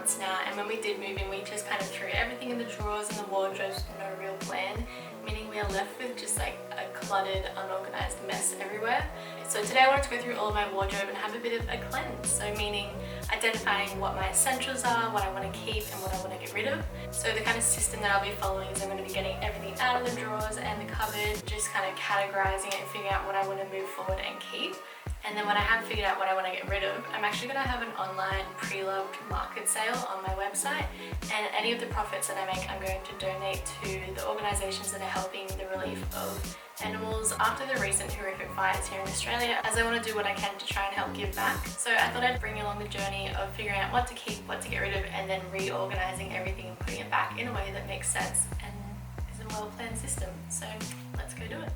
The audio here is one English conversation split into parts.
months now, and when we did move in, we just kind of threw everything in the drawers and the wardrobes with no real plan, meaning we are left with just like a cluttered, unorganized mess everywhere. So today I wanted to go through all of my wardrobe and have a bit of a cleanse, so meaning identifying what my essentials are, what I want to keep and what I want to get rid of. So the kind of system that I'll be following is I'm going to be getting everything out of the drawers and the cupboard, just kind of categorizing it and figuring out what I want to move forward and keep. And then when I have figured out what I want to get rid of, I'm actually going to have an online pre-loved market sale on my website, and any of the profits that I make I'm going to donate to the organisations that are helping the relief of animals after the recent horrific fires here in Australia, as I want to do what I can to try and help give back. So I thought I'd bring you along the journey of figuring out what to keep, what to get rid of, and then reorganising everything and putting it back in a way that makes sense and is a well-planned system. So let's go do it.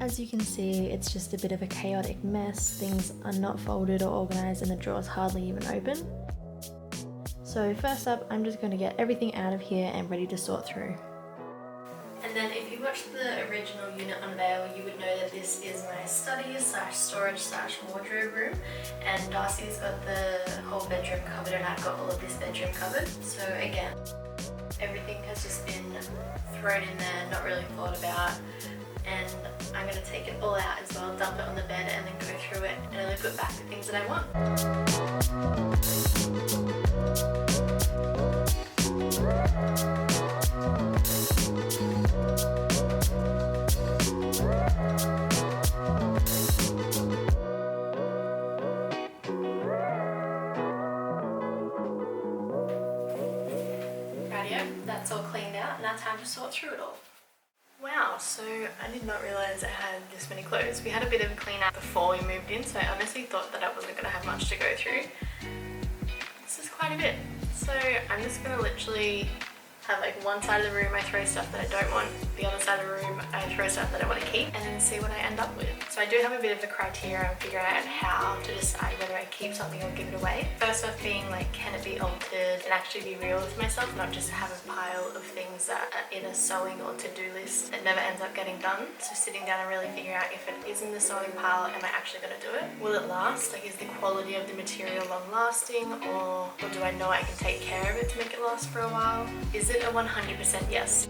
As you can see, it's just a bit of a chaotic mess. Things are not folded or organised and the drawers hardly even open. So first up, I'm just going to get everything out of here and ready to sort through. And then if you watched the original unit unveil, you would know that this is my study / storage / wardrobe room, and Darcy's got the whole bedroom covered and I've got all of this bedroom covered. So again, everything has just been thrown in there, not really thought about, and I'm going to take it all out as well, dump it on the bed and then go through it and only put back the things that I want. Rightio, that's all cleaned out, now time to sort through it all. Wow, so I did not realise I had this many clothes. We had a bit of a clean out before we moved in, so I honestly thought that I wasn't going to have much to go through. This is quite a bit. So I'm just going to literally have like one side of the room I throw stuff that I don't want, the other side of the room I throw stuff that I want to keep, and then see what I end up with. So I do have a bit of a criteria and figure out how to decide whether I keep something or give it away. First off being like, can it be altered and actually be real with myself, not just have a pile of things that are in a sewing or to-do list that never ends up getting done. So sitting down and really figuring out if it is in the sewing pile, am I actually going to do it? Will it last? Like, is the quality of the material long lasting, or do I know I can take care of it to make it last for a while? Is it a 100% yes?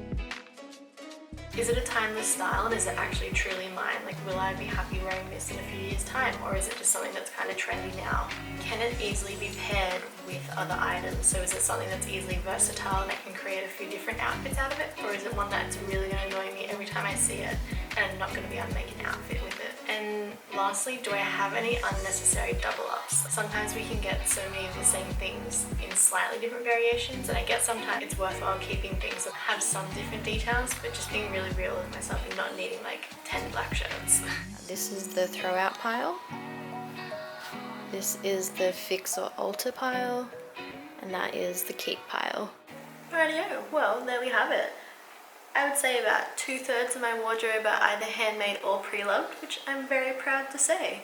Is it a timeless style and is it actually truly mine? Like, will I be happy wearing this in a few years' time, or is it just something that's kind of trendy now? Can it easily be paired with other items? So is it something that's easily versatile and I can create a few different outfits out of it? Or is it one that's really going to annoy me every time I see it and I'm not going to be able to make an outfit with it? And lastly, do I have any unnecessary double ups? Sometimes we can get so many of the same things in slightly different variations, and I guess sometimes it's worthwhile keeping things that have some different details, but just being really real with myself and not needing like 10 black shirts. This is the throw out pile. This is the fix or alter pile. And that is the keep pile. Rightio, well there we have it. I would say about 2/3 of my wardrobe are either handmade or pre-loved, which I'm very proud to say.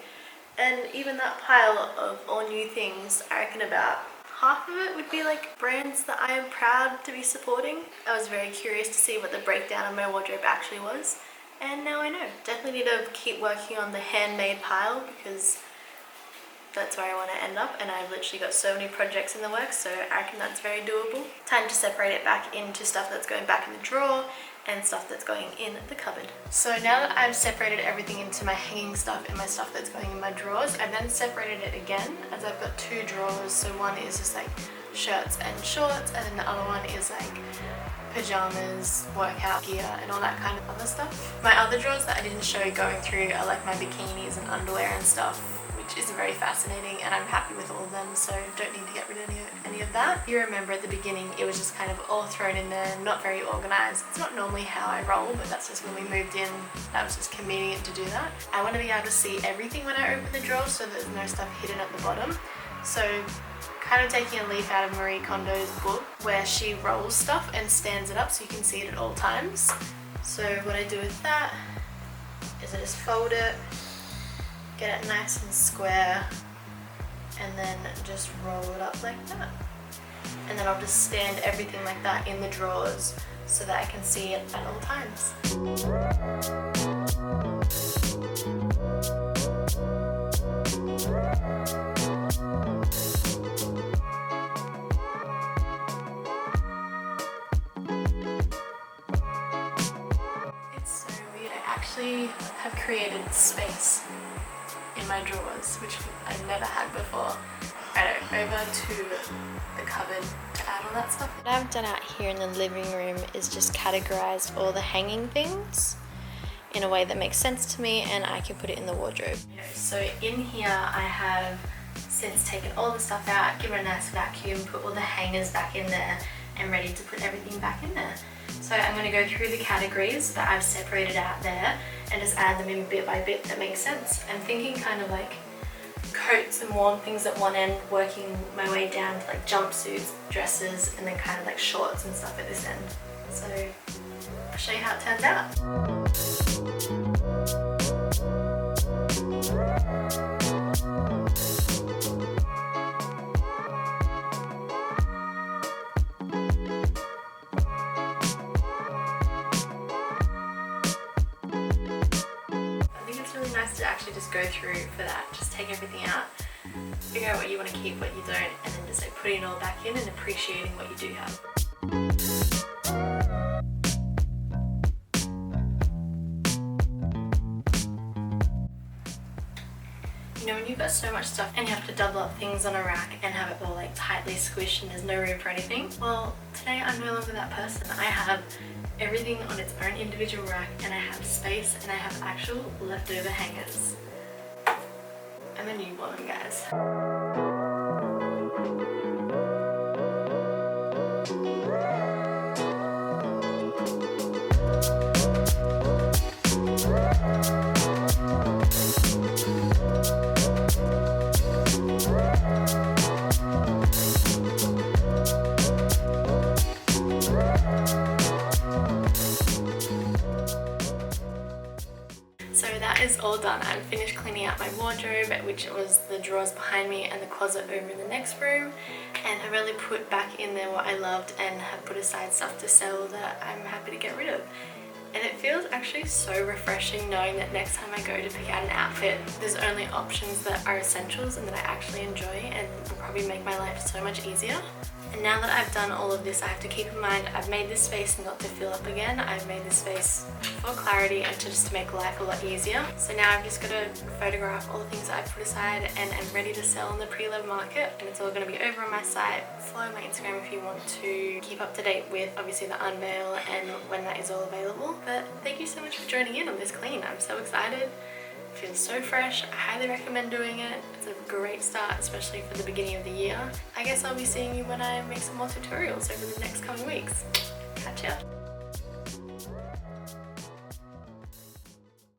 And even that pile of all new things, I reckon about half of it would be like brands that I am proud to be supporting. I was very curious to see what the breakdown of my wardrobe actually was, and now I know. Definitely need to keep working on the handmade pile because that's where I want to end up, and I've literally got so many projects in the works, so I reckon that's very doable. Time to separate it back into stuff that's going back in the drawer and stuff that's going in the cupboard. So now that I've separated everything into my hanging stuff and my stuff that's going in my drawers, I've then separated it again, as I've got two drawers. So one is just like shirts and shorts, and then the other one is like pajamas, workout gear, and all that kind of other stuff. My other drawers that I didn't show you going through are like my bikinis and underwear and stuff, which is very fascinating, and I'm happy with all of them, so don't need to get rid of any of that. If you remember at the beginning, it was just kind of all thrown in there, not very organized. It's not normally how I roll, but that's just when we moved in, that was just convenient to do that. I want to be able to see everything when I open the drawer so there's no stuff hidden at the bottom. So kind of taking a leaf out of Marie Kondo's book where she rolls stuff and stands it up so you can see it at all times. So what I do with that is I just fold it, get it nice and square, and then just roll it up like that. And then I'll just stand everything like that in the drawers so that I can see it at all times. actually have created space in my drawers, which I never had before. Right, over to the cupboard to add all that stuff. What I've done out here in the living room is just categorized all the hanging things in a way that makes sense to me, and I can put it in the wardrobe. So in here I have since taken all the stuff out, given a nice vacuum, put all the hangers back in there, and ready to put everything back in there. So I'm going to go through the categories that I've separated out there and just add them in bit by bit that makes sense. I'm thinking kind of like coats and warm things at one end, working my way down to like jumpsuits, dresses, and then kind of like shorts and stuff at this end. So I'll show you how it turns out. To actually just go through for that, just take everything out, figure out what you want to keep, what you don't, and then just like putting it all back in and appreciating what you do have. You know, when you've got so much stuff and you have to double up things on a rack and have it all like tightly squished and there's no room for anything, well, today I'm no longer that person. I have everything on its own individual rack, and I have space, and I have actual leftover hangers. I'm a new woman, guys. So that is all done. I'm finished cleaning out my wardrobe, which was the drawers behind me and the closet over in the next room, and I really put back in there what I loved and have put aside stuff to sell that I'm happy to get rid of. And it feels actually so refreshing knowing that next time I go to pick out an outfit, there's only options that are essentials and that I actually enjoy, and will probably make my life so much easier. And now that I've done all of this, I have to keep in mind I've made this space not to fill up again. I've made this space for clarity and to make life a lot easier. So now I've just got to photograph all the things that I've put aside and I'm ready to sell in the pre-loved market. And it's all going to be over on my site. Follow my Instagram if you want to keep up to date with obviously the unveil and when that is all available. But thank you so much for joining in on this clean. I'm so excited. It feels so fresh. I highly recommend doing it. It's a great start, especially for the beginning of the year. I guess I'll be seeing you when I make some more tutorials over the next coming weeks. Catch ya.